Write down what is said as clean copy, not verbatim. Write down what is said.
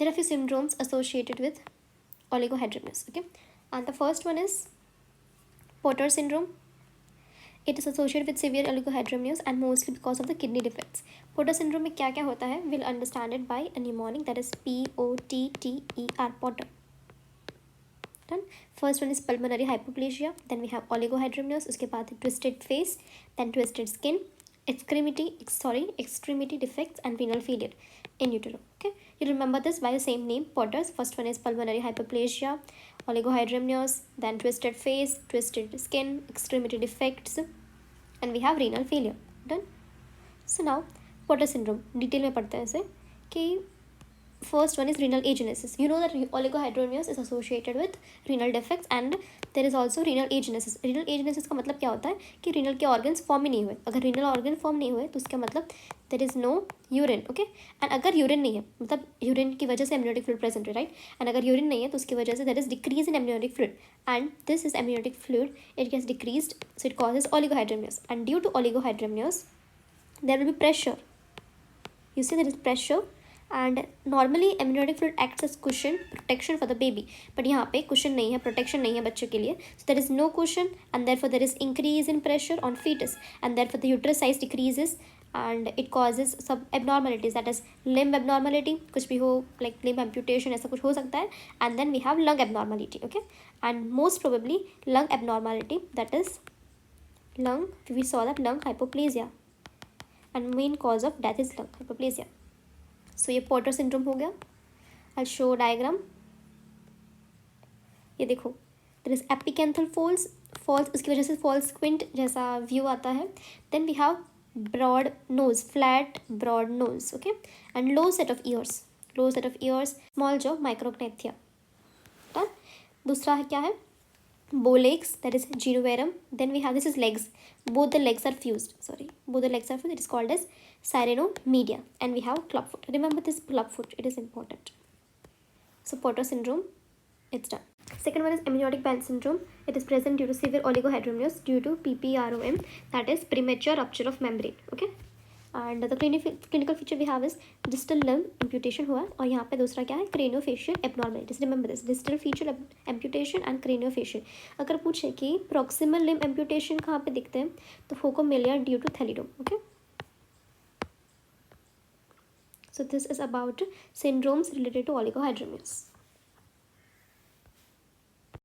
there are few syndromes associated with oligohydramnios. Okay, and the first one is Porter syndrome. It is associated with severe oligohydramnios and mostly because of the kidney defects. Porter syndrome में क्या क्या होता है? We'll understand it by a mnemonic, that is POTTER, Porter. Done. First one is pulmonary hypoplasia, then we have oligohydramnios, उसके बाद twisted face, then twisted skin, extremity defects and renal failure in utero. Okay, you remember this by the same name, Porter's. First one is pulmonary hypoplasia, oligohydramnios, then twisted face, twisted skin, extremity defects, and we have renal failure. Done. So now Porter syndrome detail में पढ़ते हैं इसे कि first one is renal agenesis. You know that oligohydramnios is associated with renal defects and there is also renal agenesis. Renal agenesis का मतलब क्या होता है कि renal के organs form ही नहीं हुए. अगर renal organ form नहीं हुए तो उसका मतलब there is no urine. Okay, and अगर urine नहीं है मतलब urine की वजह से amniotic fluid present है, right? And अगर urine नहीं है तो उसकी वजह से there is decrease in amniotic fluid, and this is amniotic fluid, it gets decreased, so it causes oligohydramnios. And due to oligohydramnios there will be pressure. You see, there is pressure, and normally amniotic fluid acts as cushion protection for the baby, but यहाँ पे cushion नहीं है, protection नहीं है बच्चे के लिए, so there is no cushion and therefore there is increase in pressure on fetus, and therefore the uterus size decreases and it causes some abnormalities, that is limb abnormality, कुछ भी हो, like limb amputation ऐसा कुछ हो सकता है, and then we have lung abnormality. Okay, and most probably lung abnormality, that is lung, we saw that lung hypoplasia, and main cause of death is lung hypoplasia. So ये porter syndrome हो गया. I'll show diagram. ये देखो, there is epicanthal folds, उसकी वजह से false squint जैसा view आता है. Then we have broad nose, flat broad nose. Okay, and low set of ears, small jaw, micrognathia. Done. दूसरा है क्या है? Bow legs, that is genoverum. Then we have, this is legs, both the legs are fused, it is called as cyreomedia. And we have clubfoot. Remember this clubfoot, it is important. So Porter syndrome, it's done. Second one is amniotic band syndrome. It is present due to severe oligohydramnios due to PPROM, that is premature rupture of membrane. Okay, and the clinical feature we have is distal limb amputation हुआ, और यहाँ पे दूसरा क्या है? Craniofacial abnormalities. Remember this, distal facial amputation and craniofacial. अगर पूछे कि proximal limb amputation कहाँ पे दिखते हैं तो phocomelia due to thalidomide. Okay, so this is about syndromes related to oligohydramnios.